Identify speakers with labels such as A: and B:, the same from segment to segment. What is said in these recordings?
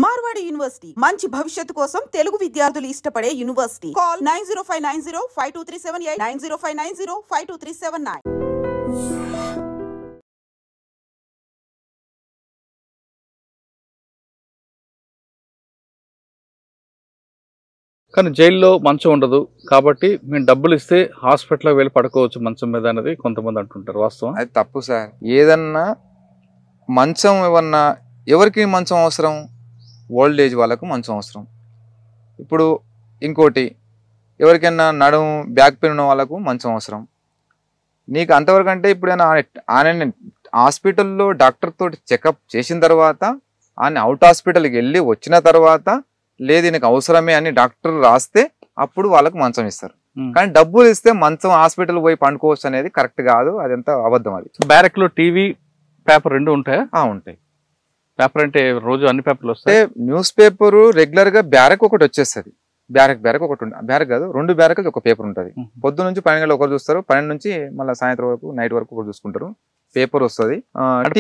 A: Marwadi university మంచి భవిష్యత్తు కోసం తెలుగు విద్యార్థులు ఇష్టపడే యూనివర్సిటీ. కాల్ 9059052378 9059052379.
B: కానీ జైల్లో మంచం ఉండదు కాబట్టి మేము డబ్బులు ఇస్తే హాస్పిటల్కి వెళ్ళి పడుకోవచ్చు మంచం మీద అనేది కొంతమంది అంటుంటారు. వాస్తవం
C: అది తప్పు సార్. ఏదన్నా మంచం ఏమన్నా ఎవరికి మంచం అవసరం? ఓల్డ్ ఏజ్ వాళ్ళకు మంచం అవసరం. ఇప్పుడు ఇంకోటి ఎవరికైనా నడుము బ్యాక్ పెయిన్ ఉన్న వాళ్ళకు మంచం అవసరం. నీకు అంతవరకు అంటే ఇప్పుడు ఆయన హాస్పిటల్లో డాక్టర్ తోటి చెకప్ చేసిన తర్వాత ఆయన అవుట్ హాస్పిటల్కి వెళ్ళి వచ్చిన తర్వాత లేదు నీకు అవసరమే అని డాక్టర్ రాస్తే అప్పుడు వాళ్ళకు మంచం ఇస్తారు. కానీ డబ్బులు ఇస్తే మంచం హాస్పిటల్ పోయి పండుకోవచ్చు అనేది కరెక్ట్ కాదు. అదంతా అబద్ధం. అది
B: బ్యారక్ లో టీవీ పేపర్ రెండు ఉంటాయా?
C: ఉంటాయి.
B: పేపర్ అంటే రోజు అన్ని పేపర్లు వస్తాయి.
C: న్యూస్ పేపర్ రెగ్యులర్ గా బ్యారక్ ఒకటి వచ్చేస్తుంది. బ్యారక్ ఒకటి ఉంటుంది. బ్యారక్ కాదు, 2 బ్యారక్లు ఒక పేపర్ ఉంటుంది. పొద్దు నుంచి 12 గంటలు ఒకరు చూస్తారు, 12 నుంచి మళ్ళీ సాయంత్రం వరకు నైట్ వరకు ఒకరు చూసుకుంటారు. పేపర్ వస్తుంది.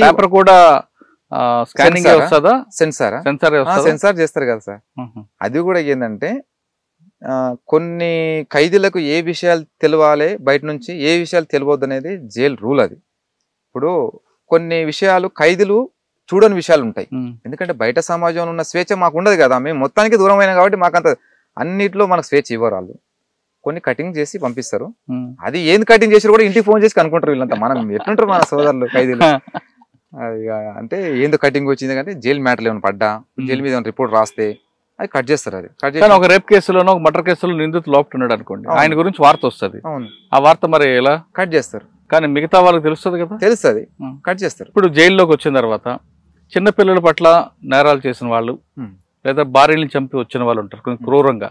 B: పేపర్ కూడా స్కానింగ్ వస్తుందా?
C: సెన్సార్ చేస్తారు కదా సార్. అది కూడా ఏంటంటే కొన్ని ఖైదీలకు ఏ విషయాలు తెలియాలి, బయట నుంచి ఏ విషయాలు తెలియవద్దు అనేది జైలు రూల్. అది ఇప్పుడు కొన్ని విషయాలు ఖైదీలు చూడని విషయాలు ఉంటాయి. ఎందుకంటే బయట సమాజంలో ఉన్న స్వేచ్ఛ మాకు ఉండదు కదా. మేము మొత్తానికి దూరం అయినా కాబట్టి మాకంత అన్నిట్లో మనకు స్వేచ్ఛ ఇవ్వరు. వాళ్ళు కొన్ని కటింగ్ చేసి పంపిస్తారు. అది ఏంది కటింగ్ చేసి కూడా ఇంటికి ఫోన్ చేసి కనుక్కుంటారు వీళ్ళంతా. మనం ఎట్లుంటారు మన సోదరులు ఖైదీలు అంటే ఏందో కటింగ్ వచ్చింది కంటే జైలు మ్యాటర్లు ఏమైనా పడ్డా, జైలు మీద రిపోర్ట్ రాస్తే అది కట్ చేస్తారు. అది కట్ చేసి
B: ఒక రేప్ కేసులోనో ఒక మర్డర్ కేసులో నిందితులు లోపల ఉన్నాడు అనుకోండి, ఆయన గురించి వార్త వస్తుంది. ఆ వార్త మరి ఎలా
C: కట్ చేస్తారు?
B: కానీ మిగతా వాళ్ళకి తెలుస్తుంది కదా.
C: తెలుస్తుంది, కట్ చేస్తారు.
B: ఇప్పుడు జైల్లోకి వచ్చిన తర్వాత చిన్నపిల్లల పట్ల నేరాలు చేసిన వాళ్ళు లేదా భార్యని చంపి వచ్చిన వాళ్ళు ఉంటారు కొంచెం క్రూరంగా.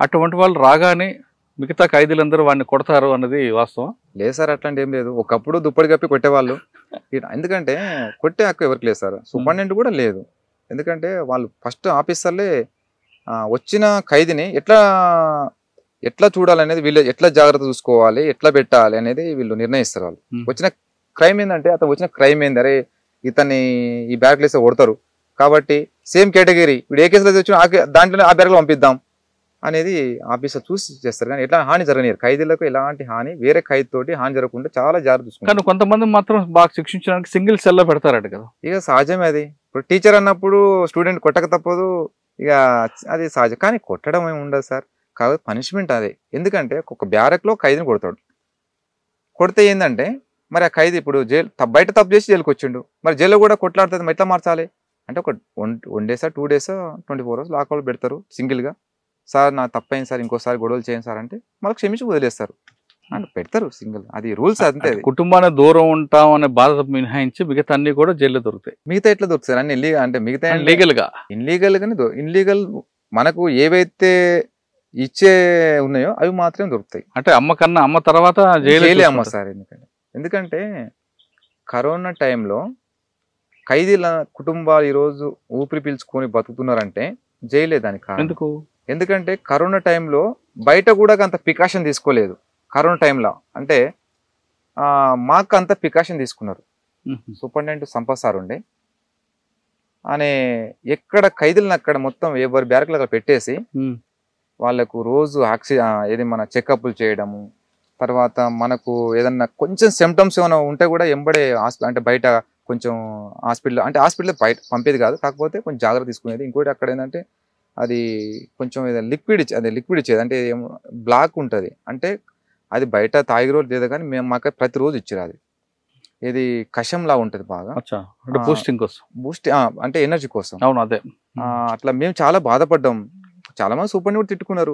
B: అటువంటి వాళ్ళు రాగానే మిగతా ఖైదీలందరూ వాడిని కొడతారు అన్నది వాస్తవం?
C: లేదు సార్, అట్లాంటి ఏం లేదు. ఒకప్పుడు దుప్పటి కప్పి కొట్టేవాళ్ళు. ఎందుకంటే కొట్టే హక్కు ఎవరికి లేదు సార్. సూపరింటెండెంట్ కూడా లేదు. ఎందుకంటే వాళ్ళు ఫస్ట్ ఆఫీసర్లే వచ్చిన ఖైదీని ఎట్లా చూడాలనేది, వీళ్ళు ఎట్లా జాగ్రత్త చూసుకోవాలి, ఎట్లా పెట్టాలి అనేది వీళ్ళు నిర్ణయిస్తారు. వాళ్ళు వచ్చిన క్రైమ్ ఏంటంటే అతను వచ్చిన క్రైమ్ ఏంది, అరే ఇతన్ని ఈ బ్యారక్లో వేస్తే కొడతారు కాబట్టి సేమ్ కేటగిరీ వీడు ఏ కేసులో వచ్చినా దాంట్లోనే ఆ బ్యారక్లో పంపిద్దాం అనేది ఆఫీసర్ చూసి చేస్తారు. కానీ ఎట్లా హాని జరగనియరు. ఖైదీలకు ఎలాంటి హాని, వేరే ఖైదీ తోటి హాని జరగకుండా చాలా జాగ్రత్త చూసుకుంటారు.
B: కానీ కొంతమంది మాత్రం బాగా శిక్షించడానికి సింగిల్ సెల్ లో పెడతారట కదా.
C: ఇక సహజమే అది. ఇప్పుడు టీచర్ అన్నప్పుడు స్టూడెంట్ కొట్టక తప్పదు, ఇక అది సహజం. కానీ కొట్టడం ఏమి ఉండదు సార్, కాకపోతే పనిష్మెంట్ అదే. ఎందుకంటే ఒక బ్యారక్లో ఖైదీని కొడతాడు. కొడితే ఏంటంటే మరి ఆ ఖైదీ ఇప్పుడు జైలు బయట తప్పు చేసి జైలుకి వచ్చిండు, మరి జైల్లో కూడా కొట్లాడుతుంది, ఎట్లా మార్చాలి అంటే ఒక 1 డేసా 2 డేసా 24 అవర్స్ లాకౌట్ పెడతారు సింగిల్గా. సార్ నా తప్పైంది సార్, ఇంకోసారి గొడవలు చేయండి సార్ అంటే మళ్ళీ క్షమించి వదిలేస్తారు అంటే పెడతారు సింగిల్. అది రూల్స్ అంతే.
B: కుటుంబానికి దూరం ఉంటాం అనే బాధ మినహాయించి మిగతా అన్ని కూడా జైల్లో దొరుకుతాయి.
C: మిగతా ఎట్లా దొరుకుతాయి అన్ని ఇల్లీగల్ అంటే మిగతా ఇన్లీగల్ గానే ఇన్లీగల్ మనకు ఏవైతే ఇచ్చే ఉన్నాయో అవి మాత్రమే దొరుకుతాయి.
B: అంటే అమ్మ తర్వాత
C: జైలే అమ్మ సార్. ఎందుకంటే కరోనా టైంలో ఖైదీల కుటుంబాలు ఈరోజు ఊపిరి పీల్చుకొని బతుకుతున్నారంటే జైలే దానికి కారణం. ఎందుకంటే కరోనా టైంలో బయట కూడా అంత ప్రికాషన్ తీసుకోలేదు. కరోనా టైంలో అంటే మాకు అంత ప్రికాషన్ తీసుకున్నారు. సూపరింటెండెంట్ సంపత్ సార్ ఉండే అనే ఎక్కడ ఖైదీలను అక్కడ మొత్తం ఎవరి బ్యారక్లు అక్కడ పెట్టేసి వాళ్ళకు రోజు ఏది మన చెకప్లు చేయడము, తర్వాత మనకు ఏదన్నా కొంచెం సిమ్టమ్స్ ఏమైనా ఉంటే కూడా ఎంబడే అంటే బయట కొంచెం హాస్పిటల్ బయట పంపేది కాదు, కాకపోతే కొంచెం జాగ్రత్త తీసుకునేది. ఇంకోటి అక్కడ ఏంటంటే అది కొంచెం లిక్విడ్ ఇచ్చేది. అంటే బ్లాక్ ఉంటుంది అంటే అది బయట తాగి రోజు లేదు, కానీ మేము మాకు ప్రతిరోజు ఇచ్చారు. అది ఇది కషంలా ఉంటుంది బాగా, బూస్ట్ అంటే ఎనర్జీ కోసం. అట్లా మేము చాలా బాధపడ్డాం. చాలా మంది సూపర్ని కూడా తిట్టుకున్నారు,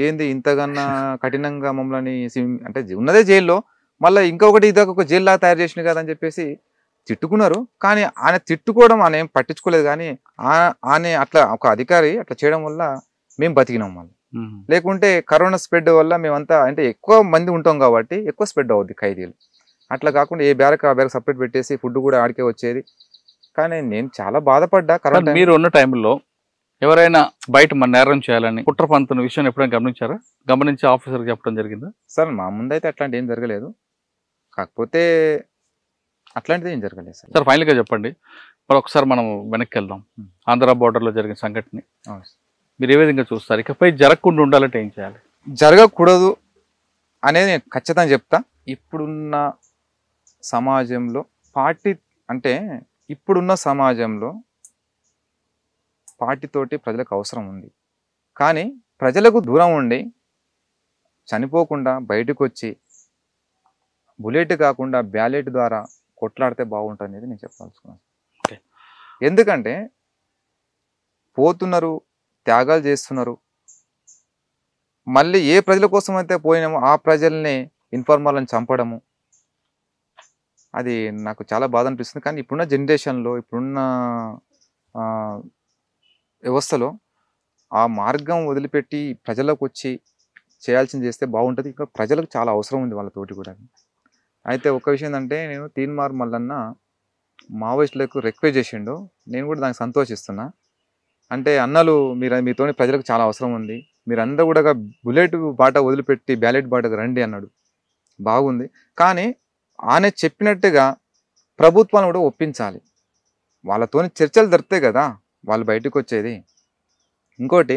C: ఏంది ఇంతకన్నా కఠినంగా మమ్మల్ని అంటే ఉన్నదే జైల్లో మళ్ళీ ఇంకొకటి ఇదొక జైలు లాగా తయారు చేసిన కదా అని చెప్పేసి తిట్టుకున్నారు. కానీ ఆయన తిట్టుకోవడం ఆయన ఏం పట్టించుకోలేదు. కానీ ఆయన అట్లా ఒక అధికారి అట్లా చేయడం వల్ల మేము బతికినాం. మళ్ళీ లేకుంటే కరోనా స్ప్రెడ్ వల్ల మేమంతా అంటే ఎక్కువ మంది ఉంటాం కాబట్టి ఎక్కువ స్ప్రెడ్ అవుద్ది ఖైదీలు. అట్లా కాకుండా ఏ బ్యారక్ ఆ బ్యారక్ సపరేట్ పెట్టేసి ఫుడ్ కూడా ఆడికే వచ్చేది. కానీ నేను చాలా బాధపడ్డా. కరోనా
B: మీరు ఉన్న టైంలో ఎవరైనా బయట మన నేరం చేయాలని కుట్ర పంతున్న విషయం ఎప్పుడైనా గమనించారా? గమనించి ఆఫీసర్కి చెప్పడం జరిగిందా?
C: సార్ మా ముందైతే అట్లాంటి ఏం జరగలేదు, కాకపోతే అట్లాంటిది ఏం జరగలేదు సార్.
B: ఫైనల్గా చెప్పండి, ఒకసారి మనం వెనక్కి వెళ్దాం. ఆంధ్ర బోర్డర్లో జరిగిన సంఘటన
C: అవును.
B: మీరు ఏ విధంగా చూస్తారు? ఇకపై జరగకుండా ఉండాలంటే ఏం చేయాలి?
C: జరగకూడదు అనేది నేను ఖచ్చితంగా చెప్తా. ఇప్పుడున్న సమాజంలో పార్టీ అంటే ఇప్పుడున్న సమాజంలో పార్టీతోటి ప్రజలకు అవసరం ఉంది. కానీ ప్రజలకు దూరం ఉండి చనిపోకుండా బయటకు వచ్చి బుల్లెట్ కాకుండా బ్యాలెట్ ద్వారా కొట్లాడితే బాగుంటుంది అనేది నేను చెప్పాల్సుకున్నాను. ఎందుకంటే పోతున్నారు, త్యాగాలు చేస్తున్నారు, మళ్ళీ ఏ ప్రజల కోసం అయితే పోయినామో ఆ ప్రజల్ని ఇన్ఫార్మర్లను చంపడము, అది నాకు చాలా బాధ అనిపిస్తుంది. కానీ ఇప్పుడున్న జనరేషన్లో ఇప్పుడున్న వ్యవస్థలో ఆ మార్గం వదిలిపెట్టి ప్రజలకు వచ్చి చేయాల్సింది చేస్తే బాగుంటుంది. ఇక్కడ ప్రజలకు చాలా అవసరం ఉంది వాళ్ళతోటి కూడా. అయితే ఒక విషయం ఏంటంటే, నేను తీన్మార్ మల్లన్న మావోయిస్టులకు రిక్వెస్ట్ చేసిండు, నేను కూడా దానికి సంతోషిస్తున్నా. అంటే అన్నలు మీతోని ప్రజలకు చాలా అవసరం ఉంది, మీరందరూ కూడా బుల్లెట్ బాట వదిలిపెట్టి బ్యాలెట్ బాటకు రండి అన్నాడు. బాగుంది. కానీ ఆయన చెప్పినట్టుగా ప్రభుత్వాన్ని కూడా ఒప్పించాలి. వాళ్ళతోని చర్చలు జరుపుతాయి కదా వాళ్ళు బయటకు వచ్చేది. ఇంకోటి,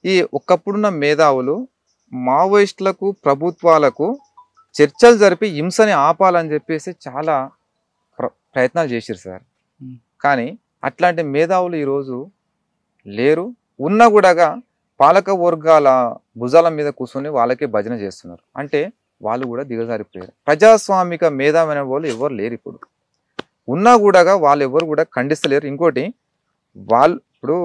C: ఈ ఒకప్పుడున్న మేధావులు మావోయిస్టులకు ప్రభుత్వాలకు చర్చలు జరిపి హింసని ఆపాలని చెప్పేసి చాలా ప్రయత్నాలు చేశారు సార్. కానీ అట్లాంటి మేధావులు ఈరోజు లేరు. ఉన్నా కూడా పాలక వర్గాల భుజాల మీద కూర్చొని వాళ్ళకే భజన చేస్తున్నారు. అంటే వాళ్ళు కూడా దిగజారిపోయారు. ప్రజాస్వామిక మేధావైన వాళ్ళు ఎవరు లేరు. ఇప్పుడు ఉన్నా కూడా వాళ్ళు ఎవరు కూడా ఖండిస్తలేరు. ఇంకోటి, వాళ్ళు ఇప్పుడు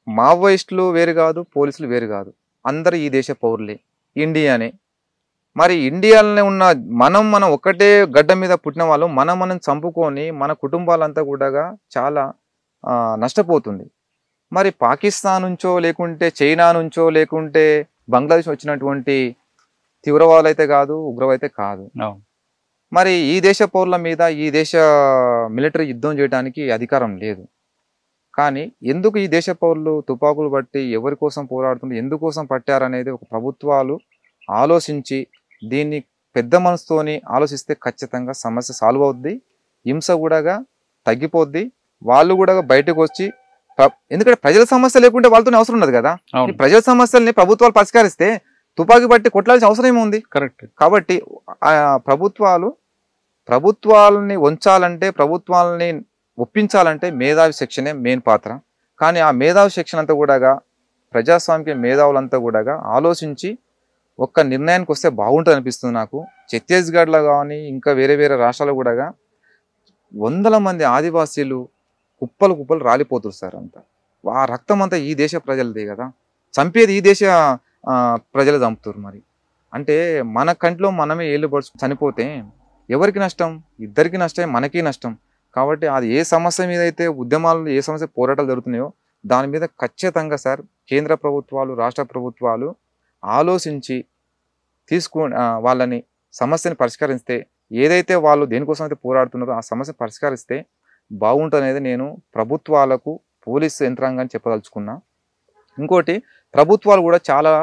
C: మావోయిస్టులు వేరు కాదు, పోలీసులు వేరు కాదు, అందరు ఈ దేశ పౌరులే, ఇండియానే. మరి ఇండియాలోనే ఉన్న మనం ఒక్కటే గడ్డ మీద పుట్టిన వాళ్ళు మనం చంపుకొని మన కుటుంబాలంతా కూడా చాలా నష్టపోతుంది. మరి పాకిస్తాన్ నుంచో లేకుంటే చైనా నుంచో లేకుంటే బంగ్లాదేశ్ వచ్చినటువంటి తీవ్రవాదులు అయితే కాదు, ఉగ్రవాదులు అయితే కాదు. మరి ఈ దేశ పౌరుల మీద ఈ దేశ మిలిటరీ యుద్ధం చేయడానికి అధికారం లేదు. కానీ ఎందుకు ఈ దేశ పౌరులు తుపాకులు బట్టి ఎవరి కోసం పోరాడుతుంటే ఎందుకోసం పట్టారనేది ఒక ప్రభుత్వాలు ఆలోచించి దీన్ని పెద్ద మనసుతోని ఆలోచిస్తే ఖచ్చితంగా సమస్య సాల్వ్ అవుద్ది, హింస కూడా తగ్గిపోద్ది. వాళ్ళు కూడా బయటకు వచ్చి, ఎందుకంటే ప్రజల సమస్య లేకుంటే వాళ్ళతో అవసరం ఉన్నది కదా. ఈ ప్రజల సమస్యల్ని ప్రభుత్వాలు పరిష్కరిస్తే తుపాకీ బట్టి కొట్లాల్సిన అవసరం ఏముంది? కరెక్ట్. కాబట్టి ప్రభుత్వాలని ఉంచాలంటే, ప్రభుత్వాలని ఒప్పించాలంటే మేధావి శిక్షణే మెయిన్ పాత్ర. కానీ ఆ మేధావి శిక్షణ అంతా కూడా ప్రజాస్వామిక మేధావులంతా కూడా ఆలోచించి ఒక్క నిర్ణయానికి వస్తే బాగుంటుంది అనిపిస్తుంది నాకు. ఛత్తీస్గఢ్లో కానీ ఇంకా వేరే వేరే రాష్ట్రాల్లో కూడా వందల మంది ఆదివాసీలు కుప్పలు రాలిపోతున్నారు సార్. అంతా ఆ రక్తం అంతా ఈ దేశ ప్రజలదే కదా, చంపేది ఈ దేశ ప్రజలు చంపుతారు. మరి అంటే మన కంట్లో మనమే ఏళ్ళు పడుచు చనిపోతే ఎవరికి నష్టం? ఇద్దరికి నష్టమే, మనకి నష్టం. కాబట్టి అది ఏ సమస్య మీద అయితే ఉద్యమాలు, ఏ సమస్య పోరాటాలు జరుగుతున్నాయో దాని మీద ఖచ్చితంగా సార్ కేంద్ర ప్రభుత్వాలు, రాష్ట్ర ప్రభుత్వాలు ఆలోచించి వాళ్ళని సమస్యని పరిష్కరిస్తే, ఏదైతే వాళ్ళు దేనికోసం అయితే పోరాడుతున్నారో ఆ సమస్య పరిష్కరిస్తే బాగుంటుందనేది నేను ప్రభుత్వాలకు, పోలీసు యంత్రాంగాన్ని చెప్పదలుచుకున్నా. ఇంకోటి, ప్రభుత్వాలు కూడా చాలా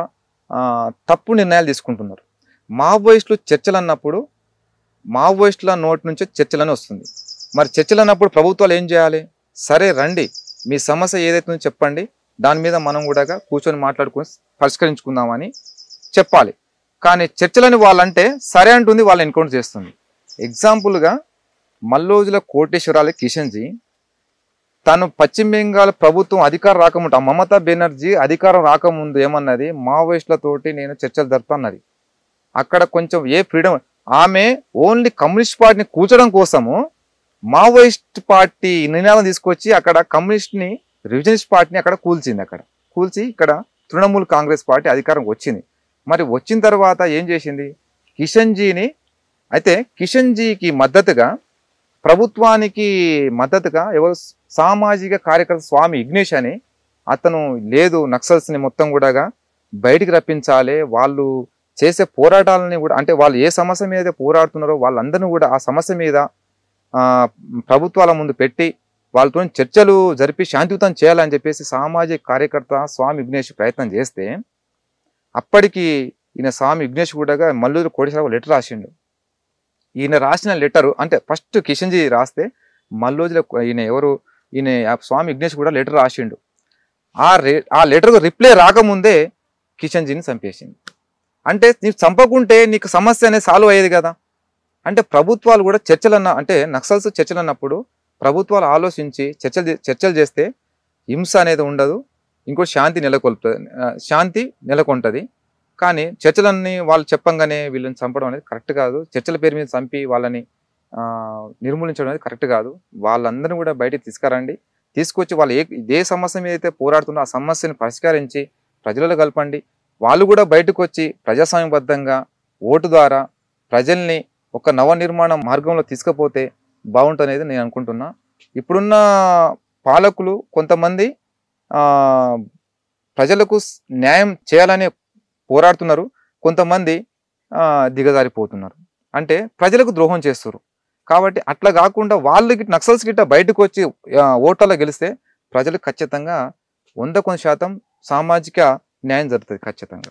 C: తప్పు నిర్ణయాలు తీసుకుంటున్నారు. మావోయిస్టులు చర్చలు అన్నప్పుడు మావోయిస్టుల నోటి నుంచే చర్చలని వస్తుంది. మరి చర్చలు అన్నప్పుడు ప్రభుత్వాలు ఏం చేయాలి? సరే రండి, మీ సమస్య ఏదైతే ఉందో చెప్పండి, దాని మీద మనం కూడా కూర్చొని మాట్లాడుకొని పరిష్కరించుకుందామని చెప్పాలి. కానీ చర్చలని వాళ్ళంటే సరే అంటుంది, వాళ్ళు ఎన్కౌంటర్ చేస్తుంది. ఎగ్జాంపుల్గా మల్లోజుల కోటేశ్వరాలు కిషన్జీ తను పశ్చిమ బెంగాల్ ప్రభుత్వం అధికారం రాకముందు, మమతా బెనర్జీ అధికారం రాకముందు ఏమన్నది, మావోయిస్టులతోటి నేను చర్చలు జరుపుతున్నది. అక్కడ కొంచెం ఏ ఫ్రీడమ్, ఆమె ఓన్లీ కమ్యూనిస్ట్ పార్టీని కూల్చడం కోసము మావోయిస్ట్ పార్టీ నినాదం తీసుకొచ్చి అక్కడ కమ్యూనిస్ట్ని, రివిజనిస్ట్ పార్టీని అక్కడ కూల్చి ఇక్కడ తృణమూల్ కాంగ్రెస్ పార్టీ అధికారం వచ్చింది. మరి వచ్చిన తర్వాత ఏం చేసింది? కిషన్జీని, అయితే కిషన్జీకి మద్దతుగా, ప్రభుత్వానికి మద్దతుగా ఎవరు, సామాజిక కార్యకర్త స్వామి ఇగ్నేష్ అని అతను, లేదు నక్సల్స్ని మొత్తం కూడా బయటికి రప్పించాలి, వాళ్ళు చేసే పోరాటాలని కూడా, అంటే వాళ్ళు ఏ సమస్య మీద పోరాడుతున్నారో వాళ్ళందరినీ కూడా ఆ సమస్య మీద ప్రభుత్వాల ముందు పెట్టి వాళ్ళతో చర్చలు జరిపి శాంతియుతం చేయాలని చెప్పేసి సామాజిక కార్యకర్త స్వామి విఘ్నేష్ ప్రయత్నం చేస్తే, అప్పటికి ఈయన స్వామి విఘ్నేష్ కూడా మల్లూరు కోటేశ్వరరావు లెటర్ రాసిండు. ఈయన రాసిన లెటరు అంటే ఫస్ట్ కిషన్జీ రాస్తే మల్లోజుల ఈయన స్వామి విఘ్నేష్ కూడా లెటర్ రాసిండు. ఆ లెటర్కు రిప్లై రాకముందే కిషన్జీని చంపేసింది. అంటే నీకు చంపకుంటే నీకు సమస్య అనేది సాల్వ్ అయ్యేది కదా. అంటే ప్రభుత్వాలు కూడా అంటే నక్సల్స్ చర్చలు అన్నప్పుడు ప్రభుత్వాలు ఆలోచించి చర్చలు చేస్తే హింస అనేది ఉండదు, ఇంకోటి శాంతి నెలకొంటుంది. కానీ చర్చలన్నీ వాళ్ళు చెప్పంగానే వీళ్ళని చంపడం అనేది కరెక్ట్ కాదు. చర్చల పేరు మీద చంపి వాళ్ళని నిర్మూలించడం అనేది కరెక్ట్ కాదు. వాళ్ళందరినీ కూడా బయటికి తీసుకొచ్చి వాళ్ళు ఏ సమస్య మీద అయితే పోరాడుతుందో ఆ సమస్యను పరిష్కరించి ప్రజలలో కలపండి. వాళ్ళు కూడా బయటకు వచ్చి ప్రజాస్వామ్యబద్ధంగా ఓటు ద్వారా ప్రజల్ని ఒక నవనిర్మాణ మార్గంలో తీసుకుపోతే బాగుంటుందనేది నేను అనుకుంటున్నా. ఇప్పుడున్న పాలకులు కొంతమంది ప్రజలకు న్యాయం చేయాలని పోరాడుతున్నారు, కొంతమంది దిగజారిపోతున్నారు, అంటే ప్రజలకు ద్రోహం చేస్తారు. కాబట్టి అట్లా కాకుండా వాళ్ళకి నక్సల్స్ గిట్ట బయటకు వచ్చి ఓట్లలో గెలిస్తే ప్రజలకు ఖచ్చితంగా 100% సామాజిక న్యాయం జరుగుతుంది ఖచ్చితంగా.